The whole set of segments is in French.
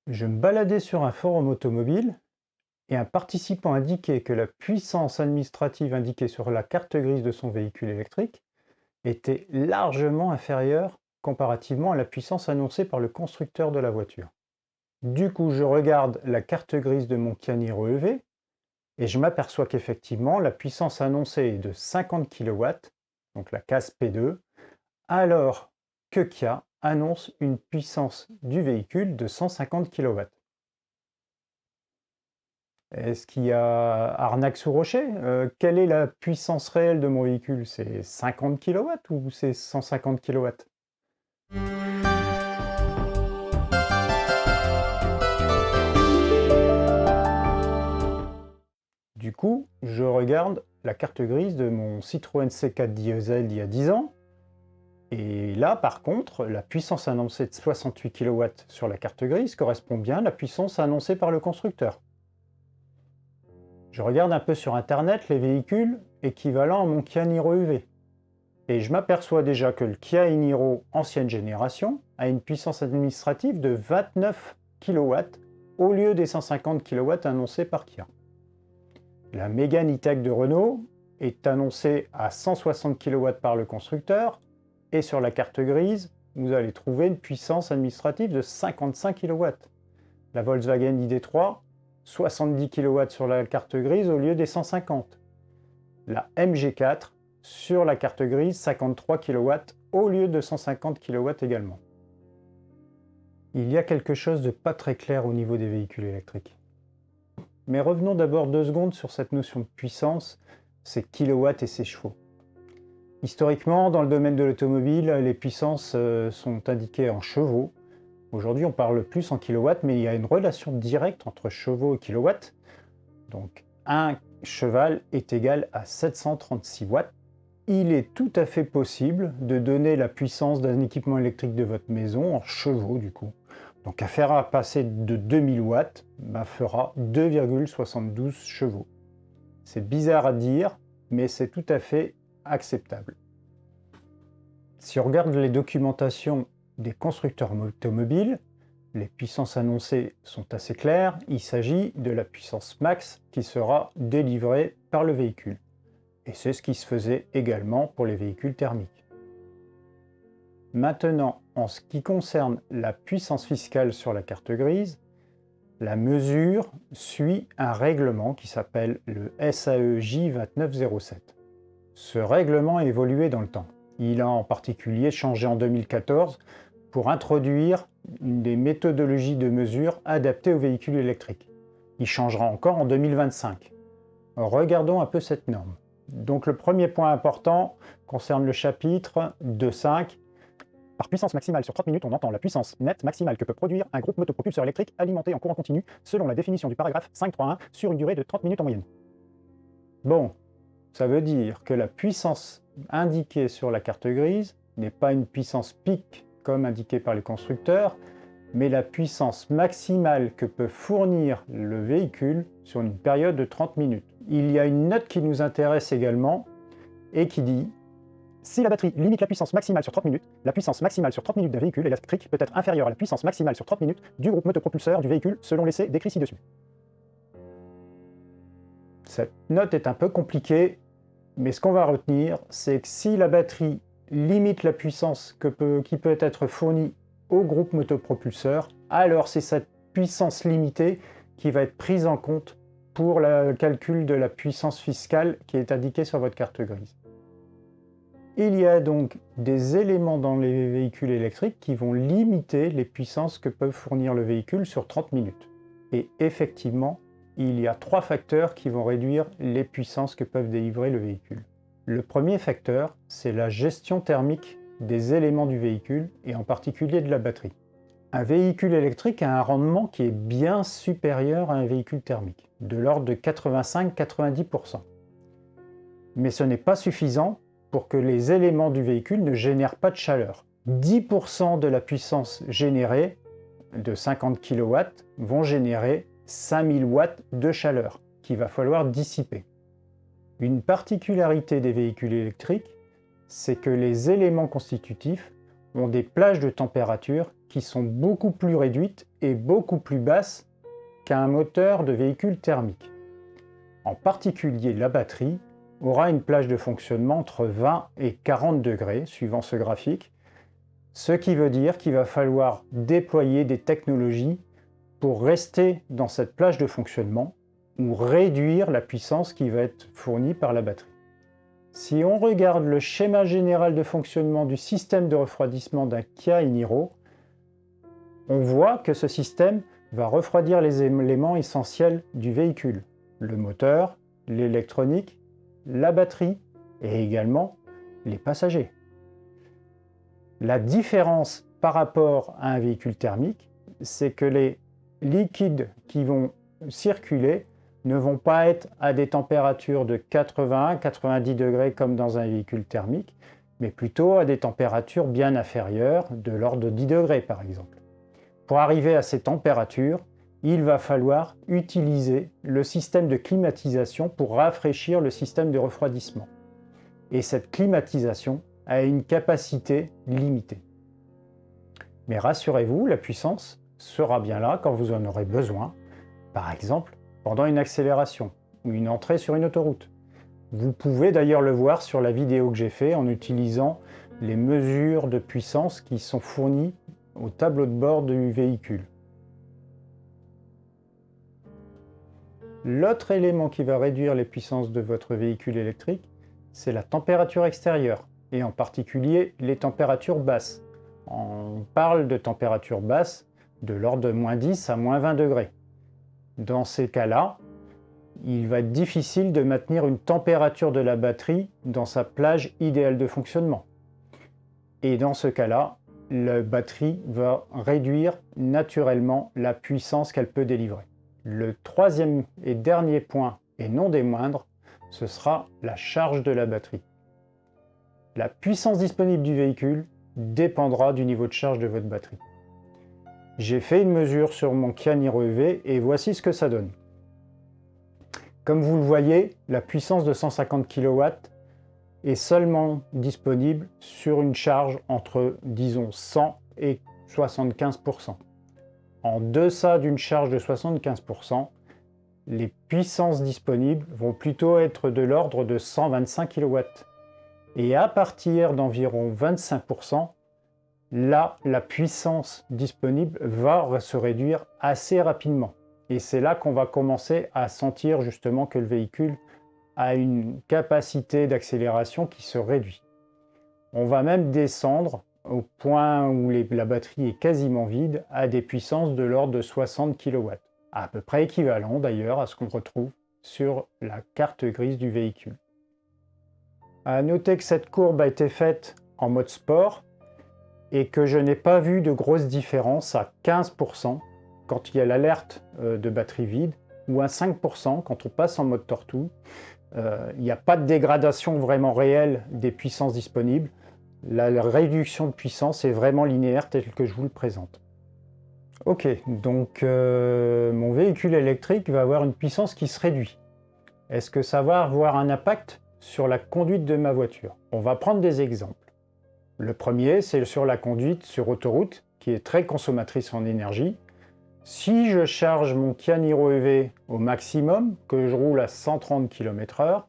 Je me baladais sur un forum automobile et un participant indiquait que la puissance administrative indiquée sur la carte grise de son véhicule électrique était largement inférieure comparativement à la puissance annoncée par le constructeur de la voiture. Du coup, je regarde la carte grise de mon Kia Niro EV et je m'aperçois qu'effectivement, la puissance annoncée est de 50 kW, donc la case P2, alors que Kia annonce une puissance du véhicule de 150 kW. Est-ce qu'il y a arnaque sous rocher? Quelle est la puissance réelle de mon véhicule? C'est 50 kW ou c'est 150 kW? Du coup, je regarde la carte grise de mon Citroën C4 diesel d'il y a 10 ans. Et là, par contre, la puissance annoncée de 68 kW sur la carte grise correspond bien à la puissance annoncée par le constructeur. Je regarde un peu sur internet les véhicules équivalents à mon Kia Niro EV. Et je m'aperçois déjà que le Kia Niro ancienne génération a une puissance administrative de 29 kW au lieu des 150 kW annoncés par Kia. La Mégane E-Tech de Renault est annoncée à 160 kW par le constructeur et sur la carte grise, vous allez trouver une puissance administrative de 55 kW. La Volkswagen ID.3, 70 kW sur la carte grise au lieu des 150. La MG4, sur la carte grise, 53 kW au lieu de 150 kW également. Il y a quelque chose de pas très clair au niveau des véhicules électriques. Mais revenons d'abord 2 secondes sur cette notion de puissance, ses kilowatts et ses chevaux. Historiquement, dans le domaine de l'automobile, les puissances sont indiquées en chevaux. Aujourd'hui, on parle plus en kilowatts, mais il y a une relation directe entre chevaux et kilowatts. Donc, un cheval est égal à 736 watts. Il est tout à fait possible de donner la puissance d'un équipement électrique de votre maison en chevaux du coup. Donc un fer à passer de 2000 watts fera 2,72 chevaux. C'est bizarre à dire, mais c'est tout à fait acceptable. Si on regarde les documentations des constructeurs automobiles, les puissances annoncées sont assez claires. Il s'agit de la puissance max qui sera délivrée par le véhicule. Et c'est ce qui se faisait également pour les véhicules thermiques. Maintenant, en ce qui concerne la puissance fiscale sur la carte grise, la mesure suit un règlement qui s'appelle le SAE J2907. Ce règlement a évolué dans le temps. Il a en particulier changé en 2014 pour introduire des méthodologies de mesure adaptées aux véhicules électriques. Il changera encore en 2025. Regardons un peu cette norme. Donc le premier point important concerne le chapitre 2.5. Par puissance maximale sur 30 minutes, on entend la puissance nette maximale que peut produire un groupe motopropulseur électrique alimenté en courant continu selon la définition du paragraphe 5.3.1 sur une durée de 30 minutes en moyenne. Bon, ça veut dire que la puissance indiquée sur la carte grise n'est pas une puissance pic comme indiqué par les constructeurs, mais la puissance maximale que peut fournir le véhicule sur une période de 30 minutes. Il y a une note qui nous intéresse également et qui dit « Si la batterie limite la puissance maximale sur 30 minutes, la puissance maximale sur 30 minutes d'un véhicule électrique peut être inférieure à la puissance maximale sur 30 minutes du groupe motopropulseur du véhicule selon l'essai décrit ci-dessus. » Cette note est un peu compliquée, mais ce qu'on va retenir, c'est que si la batterie limite la puissance qui peut être fournie au groupe motopropulseur, alors c'est cette puissance limitée qui va être prise en compte pour le calcul de la puissance fiscale qui est indiquée sur votre carte grise. Il y a donc des éléments dans les véhicules électriques qui vont limiter les puissances que peut fournir le véhicule sur 30 minutes. Et effectivement, il y a 3 facteurs qui vont réduire les puissances que peuvent délivrer le véhicule. Le premier facteur, c'est la gestion thermique des éléments du véhicule et en particulier de la batterie. Un véhicule électrique a un rendement qui est bien supérieur à un véhicule thermique, de l'ordre de 85-90%. Mais ce n'est pas suffisant pour que les éléments du véhicule ne génèrent pas de chaleur. 10% de la puissance générée, de 50 kW, vont générer 5000 watts de chaleur qu'il va falloir dissiper. Une particularité des véhicules électriques, c'est que les éléments constitutifs ont des plages de température qui sont beaucoup plus réduites est beaucoup plus basse qu'un moteur de véhicule thermique. En particulier, la batterie aura une plage de fonctionnement entre 20 et 40 degrés, suivant ce graphique, ce qui veut dire qu'il va falloir déployer des technologies pour rester dans cette plage de fonctionnement ou réduire la puissance qui va être fournie par la batterie. Si on regarde le schéma général de fonctionnement du système de refroidissement d'un Kia e-Niro, on voit que ce système va refroidir les éléments essentiels du véhicule, le moteur, l'électronique, la batterie et également les passagers. La différence par rapport à un véhicule thermique, c'est que les liquides qui vont circuler ne vont pas être à des températures de 80-90 degrés comme dans un véhicule thermique, mais plutôt à des températures bien inférieures, de l'ordre de 10 degrés par exemple. Pour arriver à ces températures, il va falloir utiliser le système de climatisation pour rafraîchir le système de refroidissement. Et cette climatisation a une capacité limitée. Mais rassurez-vous, la puissance sera bien là quand vous en aurez besoin, par exemple pendant une accélération ou une entrée sur une autoroute. Vous pouvez d'ailleurs le voir sur la vidéo que j'ai faite en utilisant les mesures de puissance qui sont fournies au tableau de bord du véhicule. L'autre élément qui va réduire les puissances de votre véhicule électrique, c'est la température extérieure, et en particulier les températures basses. On parle de températures basses de l'ordre de moins 10 à moins 20 degrés. Dans ces cas-là, il va être difficile de maintenir une température de la batterie dans sa plage idéale de fonctionnement. Et dans ce cas-là, la batterie va réduire naturellement la puissance qu'elle peut délivrer. Le troisième et dernier point, et non des moindres, ce sera la charge de la batterie. La puissance disponible du véhicule dépendra du niveau de charge de votre batterie. J'ai fait une mesure sur mon Kia Niro EV et voici ce que ça donne. Comme vous le voyez, la puissance de 150 kW est seulement disponible sur une charge entre, disons, 100 et 75%. En deçà d'une charge de 75%, les puissances disponibles vont plutôt être de l'ordre de 125 kW. Et à partir d'environ 25%, là, la puissance disponible va se réduire assez rapidement. Et c'est là qu'on va commencer à sentir justement que le véhicule a une capacité d'accélération qui se réduit. On va même descendre au point où la batterie est quasiment vide à des puissances de l'ordre de 60 kW. À peu près équivalent d'ailleurs à ce qu'on retrouve sur la carte grise du véhicule. À noter que cette courbe a été faite en mode sport et que je n'ai pas vu de grosse différence à 15% quand il y a l'alerte de batterie vide ou à 5% quand on passe en mode tortue. Il n'y a pas de dégradation vraiment réelle des puissances disponibles. La réduction de puissance est vraiment linéaire telle que je vous le présente. Ok, donc mon véhicule électrique va avoir une puissance qui se réduit. Est-ce que ça va avoir un impact sur la conduite de ma voiture? On va prendre des exemples. Le premier, c'est sur la conduite sur autoroute, qui est très consommatrice en énergie. Si je charge mon Kia Niro EV au maximum, que je roule à 130 km/h,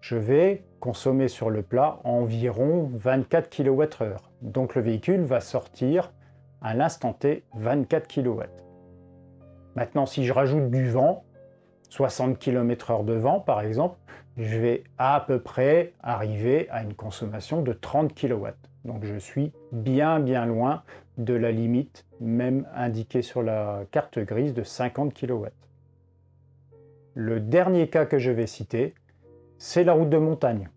je vais consommer sur le plat environ 24 kWh. Donc le véhicule va sortir à l'instant T 24 kW. Maintenant, si je rajoute du vent, 60 km/h de vent par exemple, je vais à peu près arriver à une consommation de 30 kW. Donc je suis bien loin de la limite, même indiquée sur la carte grise, de 50 kW. Le dernier cas que je vais citer, c'est la route de montagne.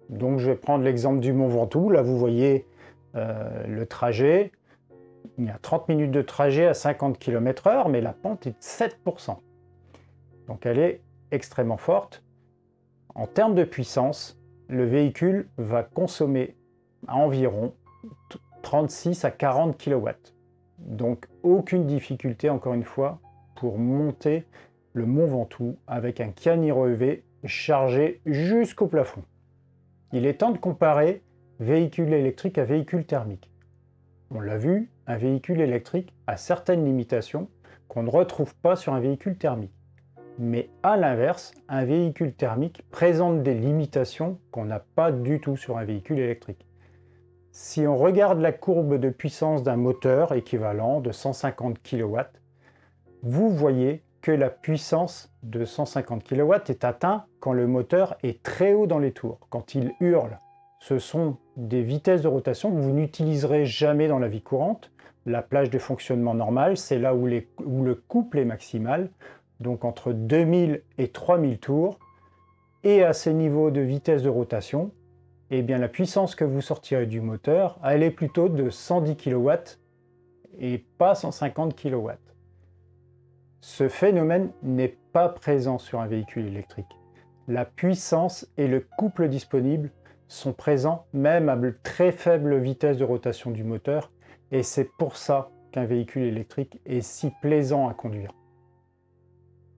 Donc je vais prendre l'exemple du Mont Ventoux. Là vous voyez le trajet. Il y a 30 minutes de trajet à 50 km/h, mais la pente est de 7%. Donc elle est extrêmement forte. En termes de puissance, le véhicule va consommer à environ 36 à 40 kW. Donc aucune difficulté, encore une fois, pour monter le Mont Ventoux avec un Kia Niro EV chargé jusqu'au plafond. Il est temps de comparer véhicule électrique à véhicule thermique. On l'a vu, un véhicule électrique a certaines limitations qu'on ne retrouve pas sur un véhicule thermique. Mais à l'inverse, un véhicule thermique présente des limitations qu'on n'a pas du tout sur un véhicule électrique. Si on regarde la courbe de puissance d'un moteur équivalent de 150 kW, vous voyez que la puissance de 150 kW est atteinte quand le moteur est très haut dans les tours, quand il hurle. Ce sont des vitesses de rotation que vous n'utiliserez jamais dans la vie courante. La plage de fonctionnement normale, c'est là où le couple est maximal, donc entre 2000 et 3000 tours. Et à ces niveaux de vitesse de rotation, eh bien la puissance que vous sortirez du moteur, elle est plutôt de 110 kW et pas 150 kW. Ce phénomène n'est pas présent sur un véhicule électrique. La puissance et le couple disponible sont présents même à très faible vitesse de rotation du moteur, et c'est pour ça qu'un véhicule électrique est si plaisant à conduire.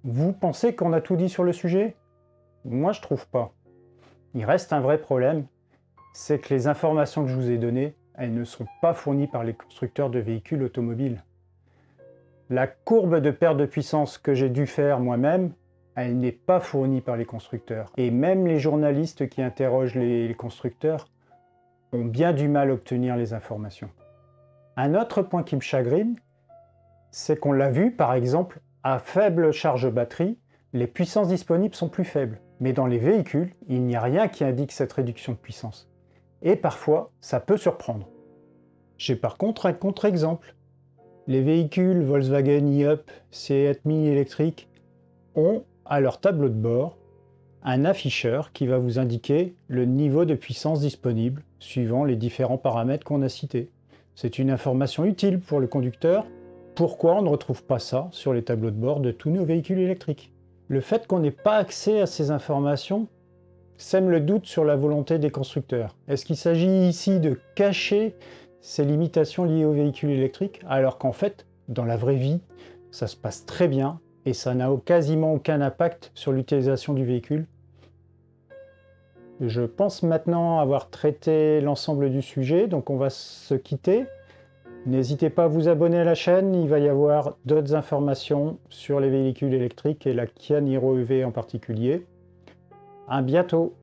Vous pensez qu'on a tout dit sur le sujet? Moi, je trouve pas. Il reste un vrai problème, c'est que les informations que je vous ai données, elles ne sont pas fournies par les constructeurs de véhicules automobiles. La courbe de perte de puissance que j'ai dû faire moi-même, elle n'est pas fournie par les constructeurs. Et même les journalistes qui interrogent les constructeurs ont bien du mal à obtenir les informations. Un autre point qui me chagrine, c'est qu'on l'a vu, par exemple, à faible charge batterie, les puissances disponibles sont plus faibles. Mais dans les véhicules, il n'y a rien qui indique cette réduction de puissance. Et parfois, ça peut surprendre. J'ai par contre un contre-exemple. Les véhicules Volkswagen e-Up, Seat Mii électrique ont à leur tableau de bord un afficheur qui va vous indiquer le niveau de puissance disponible suivant les différents paramètres qu'on a cités. C'est une information utile pour le conducteur. Pourquoi on ne retrouve pas ça sur les tableaux de bord de tous nos véhicules électriques? Le fait qu'on n'ait pas accès à ces informations sème le doute sur la volonté des constructeurs. Est-ce qu'il s'agit ici de cacher ces limitations liées aux véhicules électriques, alors qu'en fait, dans la vraie vie, ça se passe très bien et ça n'a quasiment aucun impact sur l'utilisation du véhicule? Je pense maintenant avoir traité l'ensemble du sujet, donc on va se quitter. N'hésitez pas à vous abonner à la chaîne, il va y avoir d'autres informations sur les véhicules électriques et la Kia Niro EV en particulier. À bientôt!